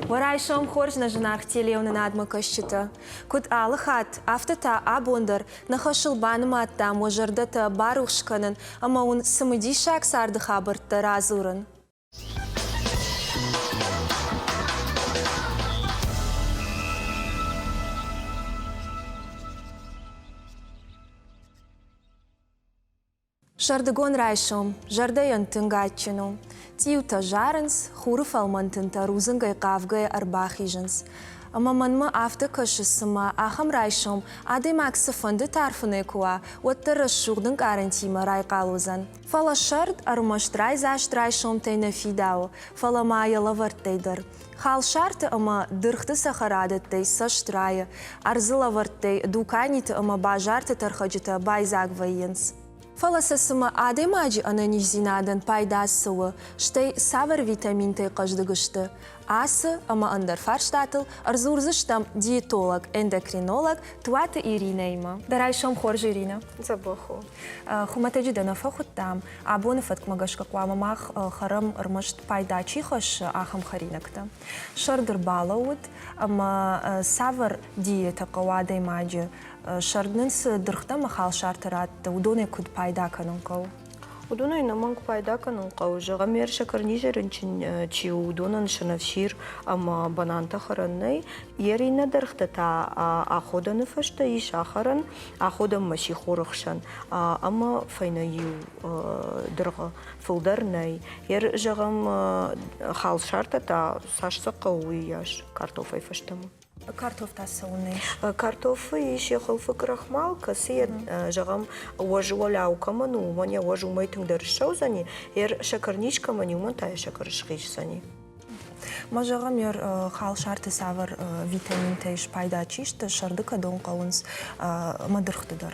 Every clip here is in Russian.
Варайшом хорж на женах телеуны надмакащита. Куд алыхат, автота абондар, нахашылбаным аттам ожардата барушканын, ама он самыдишак сарды хабыртта разурын. Шардыгон райшом, жардайын тынгатчыну. Тиута жарынс, хуры фалмантынта рузынгай қавгай арбахижынс. Ама манма авто кашысыма ахам райшом, адым аксы фонды тарфыны куа, оттыры шуғдың гарантима рай қалузан. Фала шард армаштрай зашт райшом тайна фидау, фала майыла варттайдыр. Хал шарты ама дырхты сахарадыттай саштрайы, арзыла варттай дуканиты ама бажарты тархаджыта байзагвайынс. Фаласасыма адемаджи ананиш зинадан пайдасыуы, штай савар витаминтай қаждыгышты. Асы, ама андар фарштатыл, арзурзыштам диетолог, эндокринолог, туаты Иринайма. Дарайшом хоржи Ирина. Забаху. Хуматаджи дана фахуттам, абоны фаткмагашка квамамах харам армашт пайдачи хаш ахам харинакта. Шардыр балауд, ама савар диета кавадай маджи. Шарднынс дырхта махал шартарат, удоне куд пайда канункау. Удоне наманг пайда канункау. Жагамер шакарнижерин чи удонан шанавшир, ама бананта хараннай. Ерина дырхта та аходаны фашта иш ахаран, аходам маши хорахшан, ама файнаю дырга фылдарнай. Ер жагам хал шарта та сашса кауи яш картофай фаштама. Картоф тасауны. Картофы еще халфы крахмал, касы жагам уажуаляу каману, мания уажу майтың дыршаузани, шакарничка мани умантай шакаршхишсани. Мажагам ер хал шарты савар витамин тейш пайдачишты, шарды кадон каунс мадырхтыдар.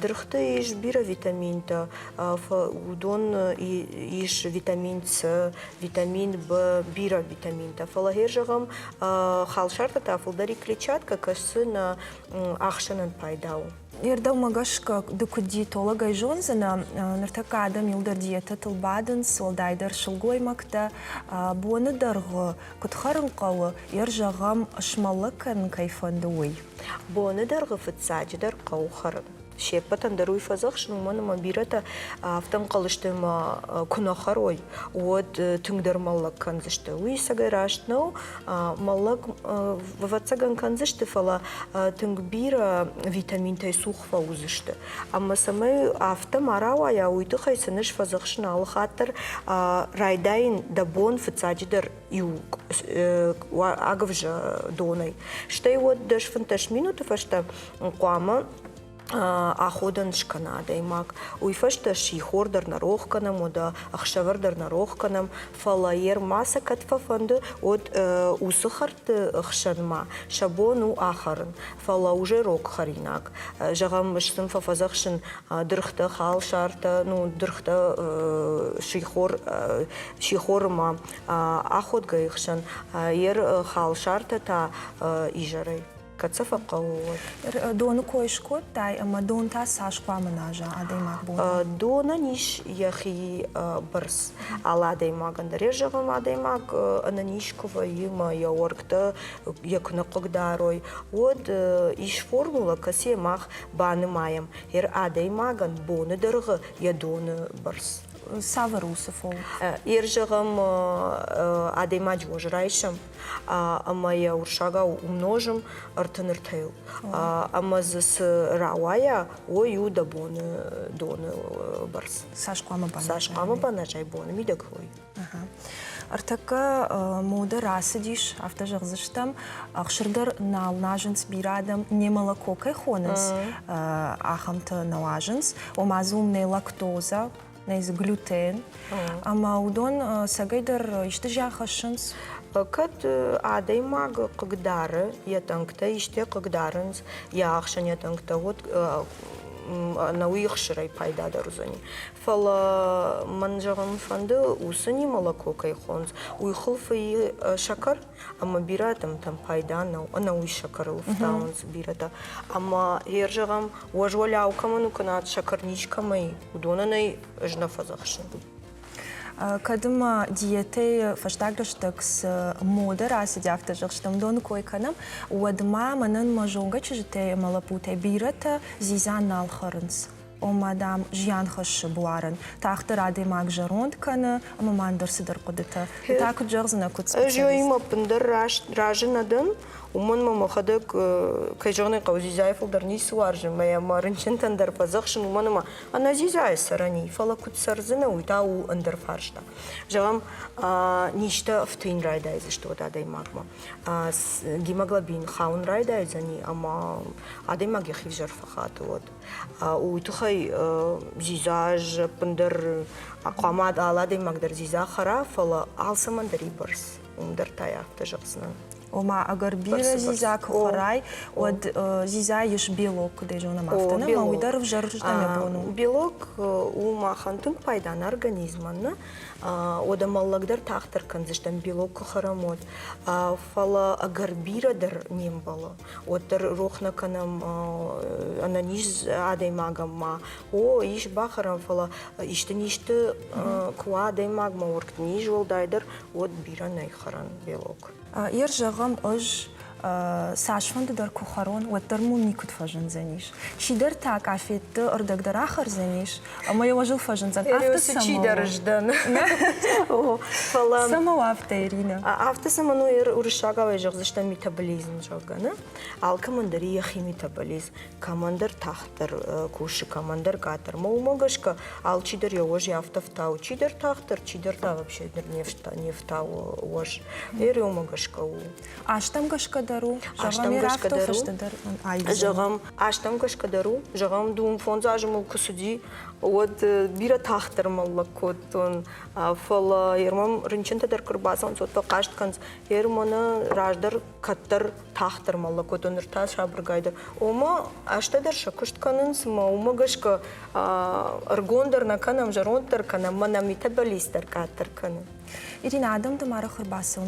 Дырхты иш бира витаминта, удон иш витамин С, витамин Б, бира витаминта. Фалагер жагам хал шарты тафылдари клетчатка касы на ахшанан пайдау. Ердау магашка дуку диетолога и жонзана, нартака адам илдар диета тылбадын, солдайдар шылгой макта, боны дарғы кутхарын қауы, ер жағам шмалықын кайфандуй. Боны дарғы фытсаджидар қау харын. Шеппатан даруй фазахшын уманама бирата автан қалыштыма күнахар ой, от түңдер маллак канзышты. Уй сагарашнау маллак ваватсаган канзышты фала түнг бира витаминтай сухфа узышты. Амма самай авта марауая уйты хайсыныш фазахшын алхаттар райдайн дабон фыцаджидар юг агавжа донай. Штай вот даш фанташ минуты фашта қуама аходан шканада имак. Уйфашта шихордар на рохканам, ода ахшавардар на рохканам, фалаер маса катфафанды от усыхарт ахшанма, шабону ахарын, фала уже рок харинак. Жагам штым фафазахшын дырхта хал шарта, ну дырхта шихорма аход гаихшан, ер хал шарта та ижарай. Кацафа қауот. Дону койшкот тай, ама дон та сашква манажа, адаймак бона? Дона ниш яхи барс. Ала адаймаган дарежагам адаймак ананишкова има яоркта якна когдарой. От иш формула касе мах баны маям. Ер адаймаган боны дарга я доны барс. Саварусов ол. Ержагам адаймач вожрайшам, ама я уршага умножим артаныртайл. Ама зас рауая ой уда боны доны барс. Сашквама бана. Сашквама бана жай боны мидак ой. Артака мода расыдиш, автожагзыштам, ахшырдар налнажынс бирадам не молоко кайхонынс, ахамта налажынс, омазумный лактоза, нейз глютен, ама удон сагайдар ишты жахашынс. Кат адаймаг кагдары, ятангта иште кагдарынс, яхшан ятангта вот на уйхширай пайда дарузани. Фала манжагам фанды усани молоко кайхонс, уйхыл фай шакар, ама биратам там пайда на уй шакарыл фтаунс бирата. Ама ержагам уажваляу каману канат шакарничкамай, удонанай жнафазахшин. Kadma diyete faştagrıştıks moda rası diyaftacıqştım donu koykanım. Wadma manan majonga çizte malapute birata zizan nalxarınız. O madam jiyan xaş buarın. Taxtır ade magjarond kanı ama mandır sıdır qudita. Tak jağzına kut Aš jau ima pindar ražinadın, umman mama xadak kajone qawzizay fildar nisu arjin, maya marinçin tandar pazaqşin umman ma anazizay sarani, fala kut sarzına uyta u andar farşta. Jağam nişta ftin raydayız işte o da aday magma. Гемоглобин xaun raydayız ani ama aday magi xivjar faxatı od. Uytuxay zizaj pindar aqamat aladay magdar zizaj xara fala alsaman daribars. Умдар тая тажaqsına. Ома агар бира зизак хорай, од зизай еш белок дежона мафтана, ма уйдар в жарждаме бону. Белок у махантын пайдан организманна, ода маллагдар тахтар канзыштан белок харамот. Фала агар бирадар нем бала, одар рохна канам ананиз адай магамма. О иш бахарам фала иште куа адай магма оркт ниж олдайдар од бира найхаран белок. Ер жағам ұж сашванды дар кухарон, уаттар му никут фажын заниш. Шидар так афетті ұрдагдар ахар заниш, ама я важыл фажын зан. Авто самого. Самого авто, Ирина. Авто самого урышагава жағзыштан метаболизм жағганы. Ал командар ехи метаболизм. Командар тахтар куши, командар гатар. Ма умагашка, ал чидар я ожи автовтау. Чидар тахтар, чидар та вообще нефтау ож. Ери умагашка у. Аштам гашкадару, жағам аштам гашкадару, жағам дум фонзажым ул кусуди, от бира тахтар малла коттон, фала ермам рынчынта дар кырбасан, сотпа қаштканс, ерманы раждар каттар тахтар малла коттон, рта шабыргайдар. Ома аштадар шакуштканынс, ма умагашка аргондар на канам, жаронтар канам, мана метаболистар каттар канам. Ирина, адам да мара хырбасы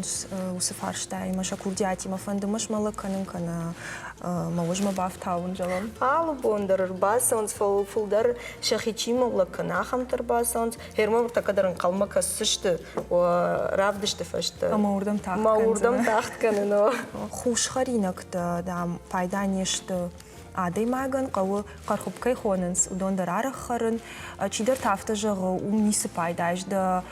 усыфарштай, маша курдяти, ма фанды маш мала каным кана, ма ожма бафтаун жалам. Алу бондар хырбасы, фулдар шахичи могла канахам тарбасы, хермам такадаран қалмака сышты, равдышты фашты. Ма урдам тахт каны. Ма урдам тахт каны, но. Хуш харинакта, да, пайданешты. Адай маган, қауы қарқыпкай хонынс, удондар арыққарын, чидар тафта жағы умнисы пайдажды,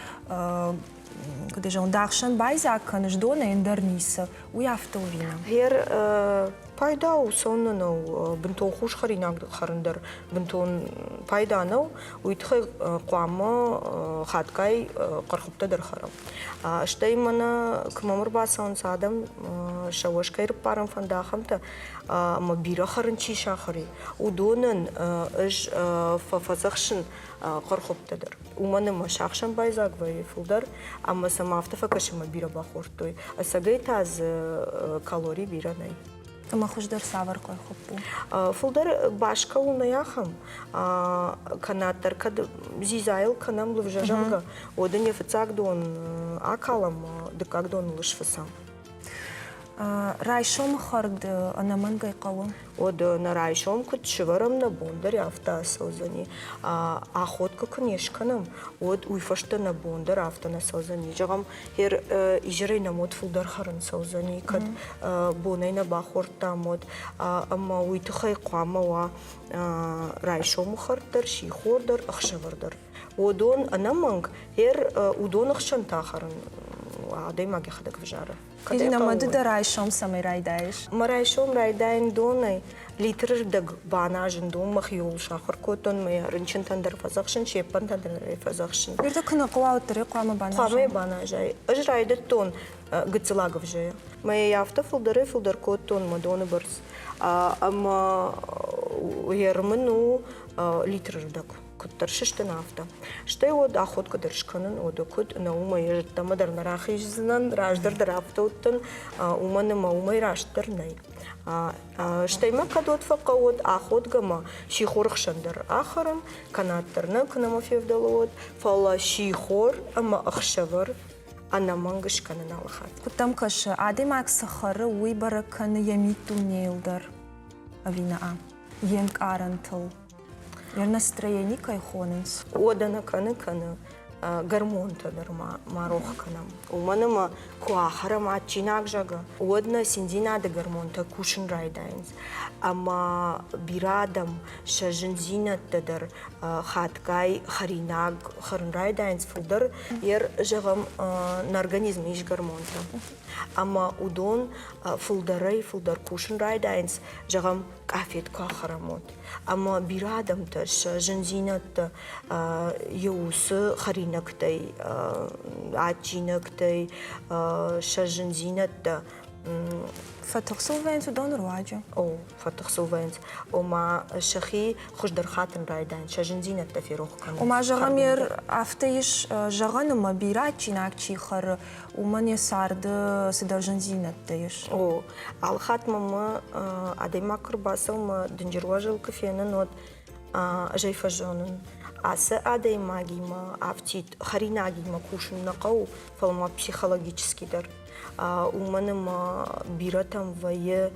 когда же он дахшан байзакан, ждона эндарниса, уяфта увина. Хер пайдау соннанау, бінтон хуш харинак харындар, бінтон пайданау, уйтхай қуамы хаткай қарқыптадар харам. Штай мана кымамыр басауын садам, шауашкай рыппарым фандахамта, ма бира харын чи шахари. Удонын ыш фазақшын қарқыптадар. Уманы ма шақшан байзагвай фылдар, ама сама автофакашы ма бира бақортой. Асагай таз калорий биранай. Ама хуждар савар қой хоппу. Фылдар башка улнаяхам, канаттар кад зизайл канам лывжажанга, одан ефацак дон акалам, декак дон лышфасам. Райшом харды анамангай қауым? Од на райшом кут шыварам на бондар авто созани. Охотка конешканам, од уйфашта на бондар авто на созани. Жагам хер ижрей на мод фулдар харан созани, кад бонай на бахорта мод, ама уйтухай қуамава райшом хардар, шихордар, ахшавардар. Одон анаманг хер удон ахшан тахаран. Адай маги хадак вжара. Ирина, мады да райшом самай райдаеш? Ма райшом райдайн донай литр даг банажын дон махиол шахар котон май рынчын тандар фазақшын, шеппан тандар фазақшын. Ирда күні қуа өттірі қуамы банажын? Қуамы банажай. Ыж райды тон гыцылагов жая. Май яфта фылдары фылдар котон ма доны барс. Ама ермыну литр даг. Куттар шиштен авто. Штай од охотка дыршканын, ода кут на ума ежеттамадар нарахижзынан, раждар авто уманы ма умай раштырнай. Штайма кадот фақа од охотгама шихорхшандар ахарам, канаттарна канамафевдалы од, фала шихор, ама ахшавар, анамангышканын алахат. Куттам кашы, адым аксахары уйбара каны ямиту нейлдар, авина енк арантыл. Настроение кайхонens. Одана каны, гормонтадыр марохканам. Уманыма куахарам атчинак жага. Одна синдинада гормонта кушин райдайнс. Ама бирадам шажинзинаттадыр хаткай харинаг харин райдайнс фулдар ер жагам на организм иш гормонта. Ама удон фулдар кушин райдайнс жагам кафет куахарамот. Ама бирадам та шажинзинатта юсы харинактай атчинактай шажинзинатта فتخصوبينس ودون رواجه او فتخصوبينس وما شخي خوش در خاطن رايدان شجنزينة تفيروخ كان وما جغمير افتيش جغن ما بيرات چيناك چيخر ومن يسارد سدر جنزينة تيش او على خاتم ما ادي ماكر باسو ما دنجرواجل كفينا نود جاي فجونن аса ادي ماغي ما افتيت خريناغي ما كوشن نقو فالما психологический дар уманым биратам вае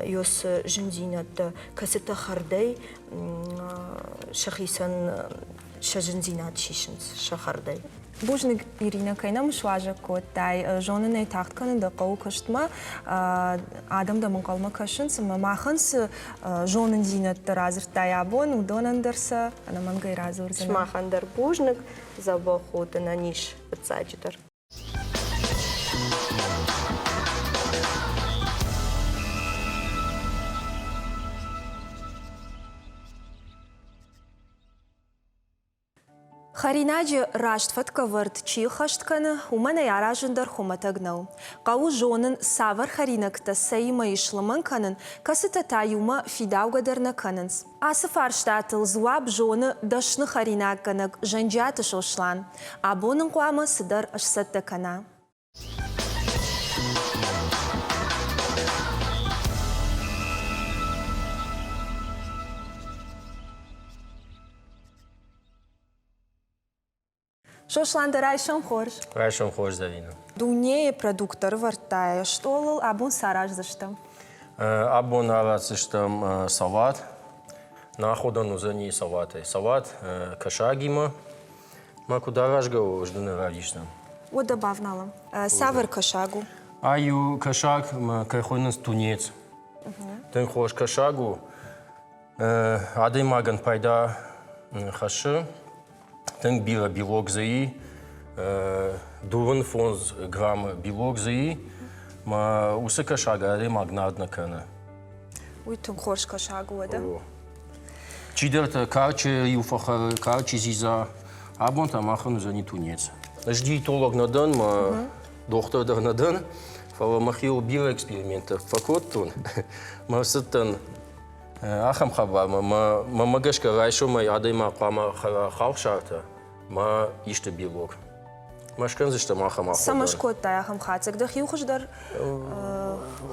ёс жинзинат касета хардай шахисан шажинзинат шишинс шахардай بوجنك إيرينا كينا مش واجه كود تاي جونن اي تحت كان دقو كشتما آدم دمون قلما كشن سما ما خنس جونن زينة رازر تاي أبون ودونن درسا أنا من غير رازور زنا ما خندر بوجنك زبا خود نانيش بتساجدر خريناجي راشتفت كورت چي خشتكن ومن ياراجن در خمتگنو قاو جونن ساور خرينك تسيما يشلمن كنن كستا تايوما فيداوغا درنا كننس آسف ارشتاتل زواب جون دشن خريناك كنك جنجات شوشلان ابونن قواما سدر اشستا كنا شوشلان رايشم خورج رايشم خورج زوينه دونيه продуктор вартая штолл абун сараж заштам абун алацштам салат находан узани салаты салат кашагима макударашга жданы радишна вот добавнала савер кашагу аю кашаг кайхонс тунец тен хош кашагу адемаган пайда хаши тен бира белок заи, дуван фонз грамм белок заи, ма усе кашага аре магнадна кана. Уй тун хорш кашагу да. Чидерта карче юфахар карче зиза, абон там ахан зани тунец. Жди толог надан, ма доктор дар надан, фала махил бира экспериментер факот тун, ма сеттан ахам хабар, ма магашка райшо ма адема қама халшарта, ма иште белок. Ма шканзишта махам аходар. Сама шкот таяхам хацек, да хилхуш дар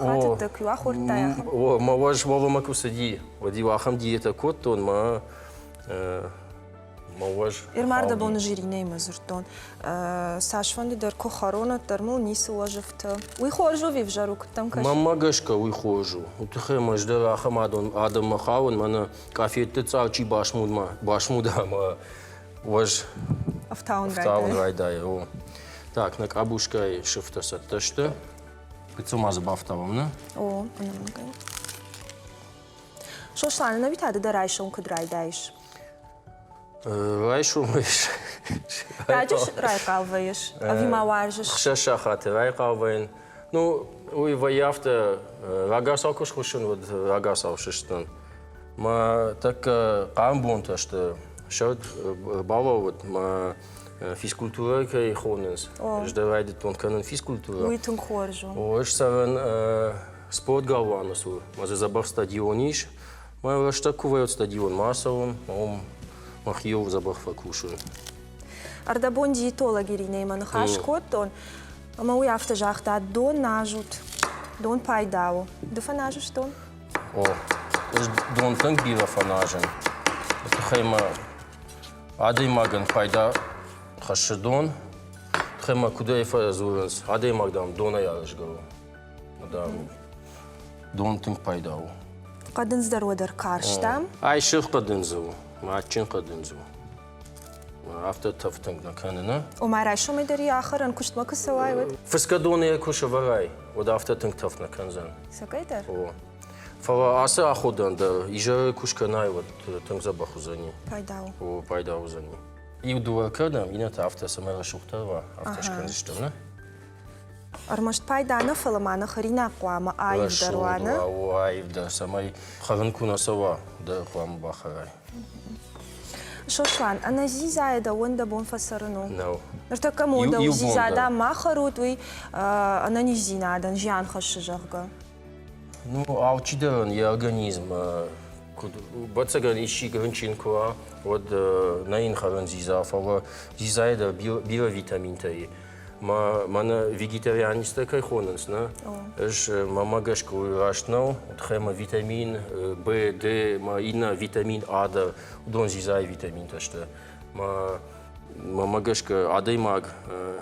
хатет так юахор таяхам. О, ма ваш вова маку сади, води вахам диета кот тон, ма ваш. Ирмарда бон жирине мазуртон. Сашванди дар кохарона тармул нису важифта. Уй хоржу вивжару там каш. Ма магашка уй хожу. Утхе маждер ахам адам махаун, мана кафетте царчи башмуда, ма ваш Автаун райдай. Так, на крабушка шифта сатташта. Пиццума забавтавам, не? О, она много. Шошлана на витаде да райшон кад райдайш. Райшу мыш. Раджиш райкалваеш, а вима варжиш. Хшашахат райкалваен. Ну, уй ваяфта рагасалкуш хушун вот рагасал шиштан. Ма так камбонта что шот бало вот ма физкультура кай хоненс. Ждавайдет он канон физкультура. Уй тун хоржу. Ош савен спорт галванасу. Ма за забав стадиониш. Ма штакувает стадион массовым. Махиев забах факушую. Ардабон диетологи ринейман хаш коттон. Ама уй автожахта дон нажут. Дон пайдау. Дефа нажуш дон? О, дон танк бира фанажен. Это хайма адеймаган пайда хашидон. Хайма куда ефа зуренс. Адеймагдам дона ярышгаву. Дон танк пайдау. Кадын здородар карштам. Ай ших кадынзу. Мачин кадынзу. after taftung na kanana. O mai raișo mai dări ahăr în cușt mă că să ai, uite. Fiscadone kusha varai, od after tung taf na kanzan. Să căiter. O. Fava asa ahodan da ija kushkanai od tung zabahuzani. Pai dau. O paida uzani. Iu dual kadam ina ta after samela shuhtava after shkanzishtum na. Armașt pai da nă fălămană hărina coamă ai dăroană. O ai da samai khagan kuna sawa da qam bakharai. Șoșlan, ana ziza e da unde bun făsărănu. No. Nărtă că mă unde Eu ziza bun, da. da mahărut ui ana ni zina da jian hășăjărgă. Nu, au cideran e organism. Bățăgăn iși gâncin cu od nain haran ziza, fava ziza e da bila vitaminte. Mana vegetarianistă că honens, na? Își mama gășcă rașnau, trema vitamin B, D, ma ina vitamin A da don ziza e vitamin tăște. Mama gășcă adei mag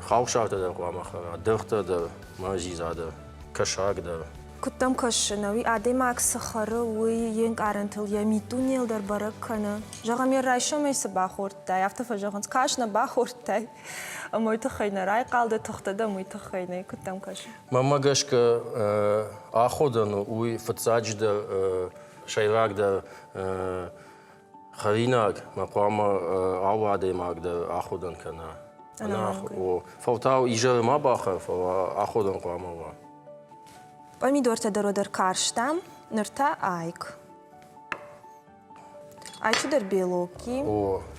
haușartă da cu amahara, dărtă da ma ziza da cășag da. Кутам кашнави адем аксахара уи янг арантыл я митунел дар баракана. Жага мер райшо мейсе бахортай. Афта фажаганс кашна бахортай. Мойта хайна рай қалды тоқтада мойта хайна. Кутам каш. Мама гашка аходан уи фацаджда шайрагда харинаг мaqama аваде магда аходан кана. Она о фалтау ижа ма баха фа аходан qama. Помидор te дородар карштам, нырта айк. Айчу дар белоки.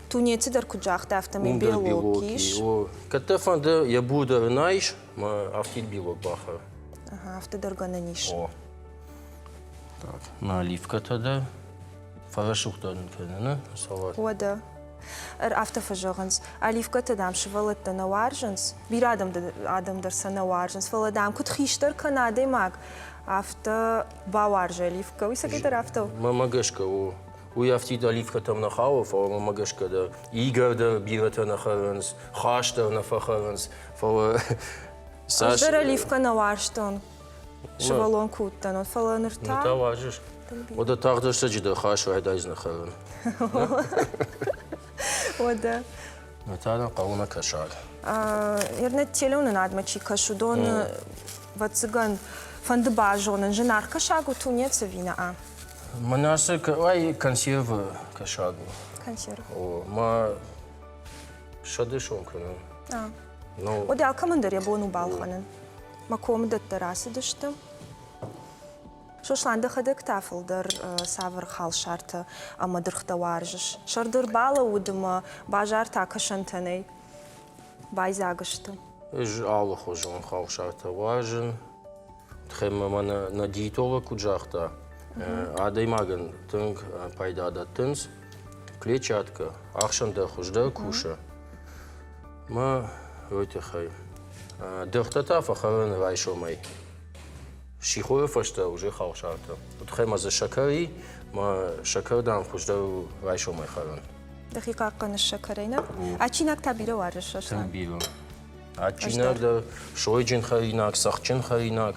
Тунецы дар куджахта автами белокиш. Катафан да я буду наиш, ма автит белок баха. Ага, авто дар гананиш. Так, наливка тогда. Фарашухтан канана, салат. Ода. Авто фажаганс. Оливка te dam швалат да наваржанс. Бир адам дар са наваржанс. Фала дам кут хиштар канаде маг. Авто баваржа оливка. Уй сакетар авто. Мама гашка о. Уй автит оливка там нахауф, а мама гашка да игар да бирата нахаранс, хашта нафахаранс. Фала Саш. Дар оливка наварштон. Швалон куттан. Фала нырта. Ну та важиш. Ода тагдашта жида хаш вайдайз нахаран. Ода. Натана қауна кашар. Ернет телеунын адмачи кашудон вацыган фанды бажонын жынар кашагу тунецы вина а. Манасы ай консервы кашагу. Консерв. О, ма шадышон кана. Ну. Ода алкамындар я бону балханын. Маком даттарасы дыштым. Шошланда хадык тафылдар савыр хал шарты амадырхта варжыш. Шардыр бала удыма бажар такашантаней. Байзагыштым. Эж алы хожон хал шарты важен. Тхема мана на диетолог куджахта. Адай маган тынг пайда да тынс. Клетчатка. Ахшанда хожда куша. Ма өте хай. Дырхта тафа харын райшомай. Шихоя фашта уже хаушарта. Вот хема за шакари, ма шакардан хужда райшомай харан. Дақиқа қаны шакарайна. Ачинак табира варыш шошлан. Табира. Ачинак да шойджин харинак, сахчин харинак.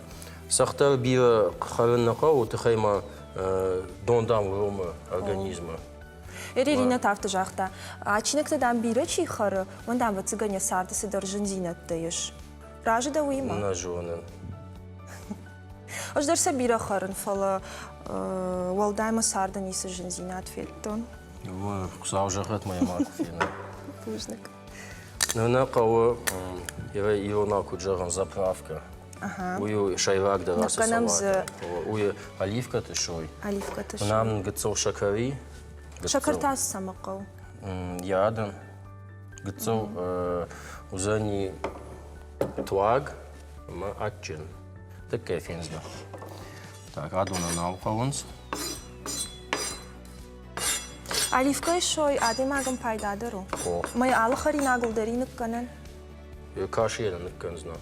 Сахтар бира харан нақа, вот хема дондам рома организма. Эрерина тафты жақта. Ачинак тадан бира чихары, ондан вацыганя сардысы дыржын зинаттайыш. Ражы да уйма? На жонын. Аж дърса бира харын фала валдайма сарда ниса жензинат фелтон. Во, кусал жахат моя макуфина. Пужник. Ну на кого его на куджарам заправка. Ую шайрак да раса салата. Ую оливка ты шой. Оливка ты шой. Нам гцов шакари. Шакартас самакал. Ядан. Гцов узани туаг ма атчин. Такая фензда. Так, адуна науқауынс. Оливка шой адем агам пайдадыру. Май алы хари нагылдари ныкканан. Каши еда ныкканзна.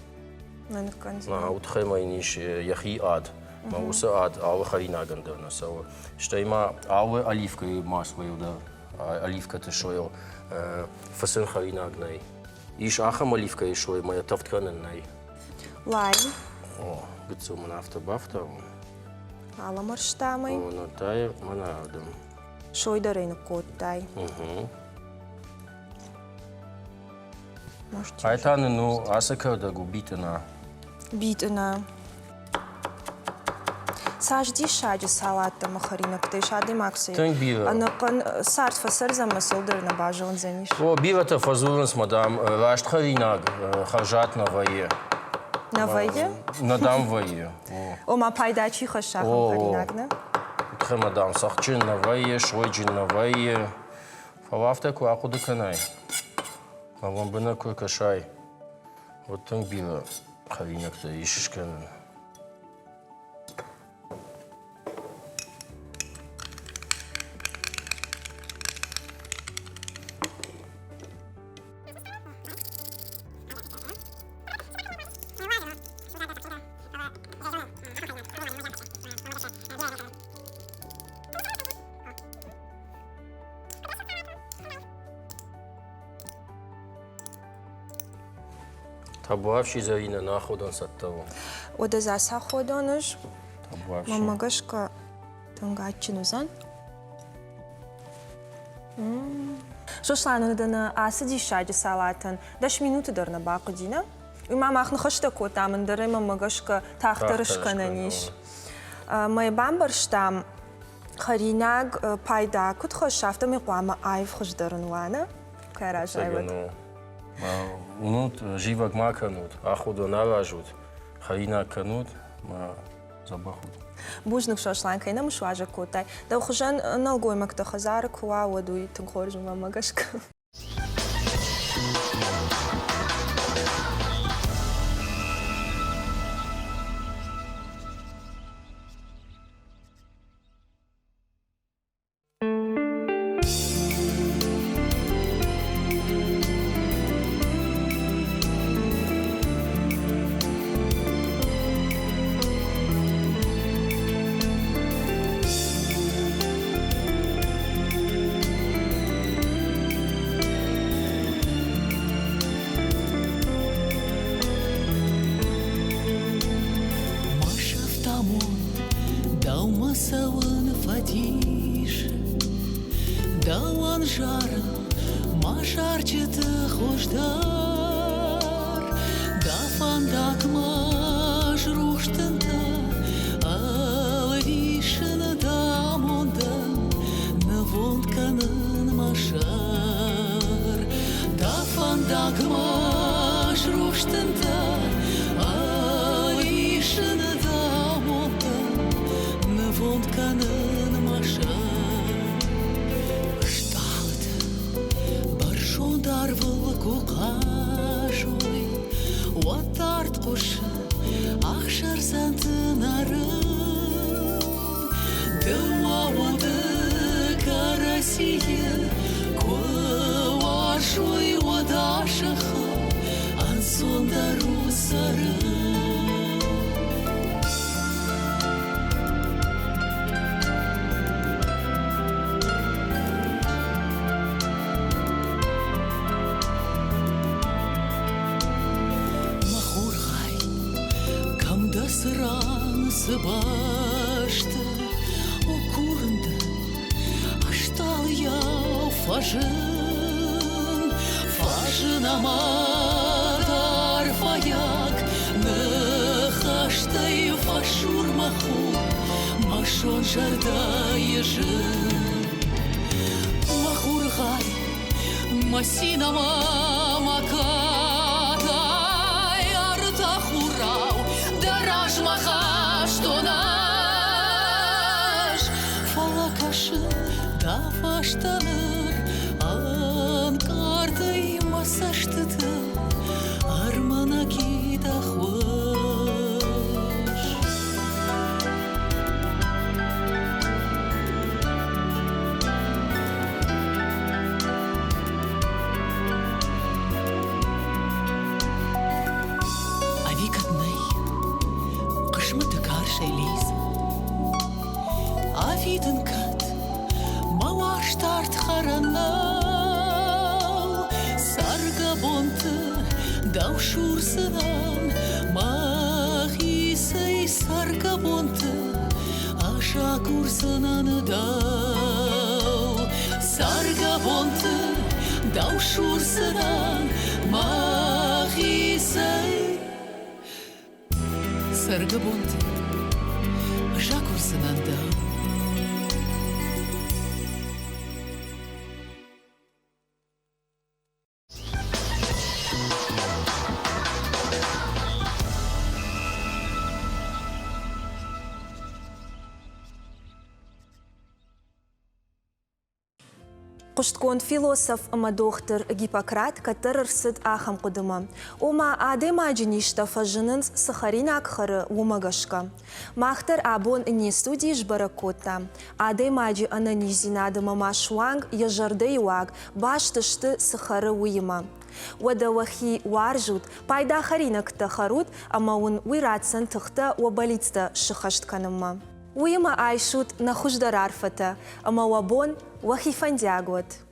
Ныкканзна. На утхема иниш яхи ад. Ма уса ад алы хари нагандырна. Сава. Штайма алы оливка и масло да. Оливка ты шойл. Фасен хари нагнай. Иш ахам оливка и шой моя тафтканан най. Лайм. О, гцу мана автобафта. Ала марштамай. О, ну тай мана адам. Шой дарай ныккоттай. можете. Айтаны, ну, асыкырда губитына. Битына. Сажди шаджи салатта махаринок, ты шады максы. Тынк бира. Анакан сарт фасар замасылдыр на бажылын зениш. О, бирата фазурынс, мадам, рашт харинаг, харжат на вае. На вайе? Надам вае. О, ма пайдачи хашахам харинагна. Тхе, мадам, сахчин на вае, шойджин на вае. Фалафта куаку дыканай. Маван бына куркашай. Вот тынк бира харинак-то ишишкен. Табуавши зарина находан саттаву. Ода заса ходоныш. Табуавши. Мамагашка тангачын узан. Шошланы дана асади шаджи салатын. 10 минуты дырна бақыдина. Мама ахны хышта котамын дыры мамагашка тахтарышкана ниш. Май бамбарштам харинаг пайда кут хошафта миқуама айв хышдырын вана. Каражайват. Унут живак ма канут, ахуду наражут, харина канут, ма забахут. Бужнук шошланка ина мушважа котай. Да ухужан налгой макта хазар куа водуй тунхоржу мамагашка. Саван фатиш, даван жара, машарчыты хождар, дафан дакмаш руштында, алвишын дамондан, навонканын машар, дафан дакмаш руштында, алвишын Канын маша Шталыт Баршондар вылку қашой Уаттарт қошы Ақшар сантынарын Дыма оды карасие Куашой одашыха Ансондару сарын Sıransı başta o kurunda Aştal ya Fajın amadar fayak Nıhaştay faşur mahu Maşon jarda yejın Mahur gay Masinama makatay Arta hurau Дараж махаш тонаш Фалакашы да фаштаныр Анкарды масаштыты Армана кида хваш Авикатнай Шелиз Авиден кат Мауаштарт харанал Сарга бонты Даушурсынан Махисай сарга бонты Аша курсынан дау Сарга бонты dau șur săran Mahisei Sărgă bunte Jacul să n-andă Qushtkoon filosof ama dochter Гиппократ, который сыд ахам кудыма. Ома адема джиништа фажынынс сахаринак хары умагашка. Махтар абон не студии жбаракота. Адема джи ананизинадыма машванг яжардейуаг баштышты сахары уйма. Wada wahi warjut, пайда харинак тахарут, ама он уиратсан тахта вабалитста шихашт канама. Уйма айшут на хуждар арфата, ама вабон وخي فندياغوت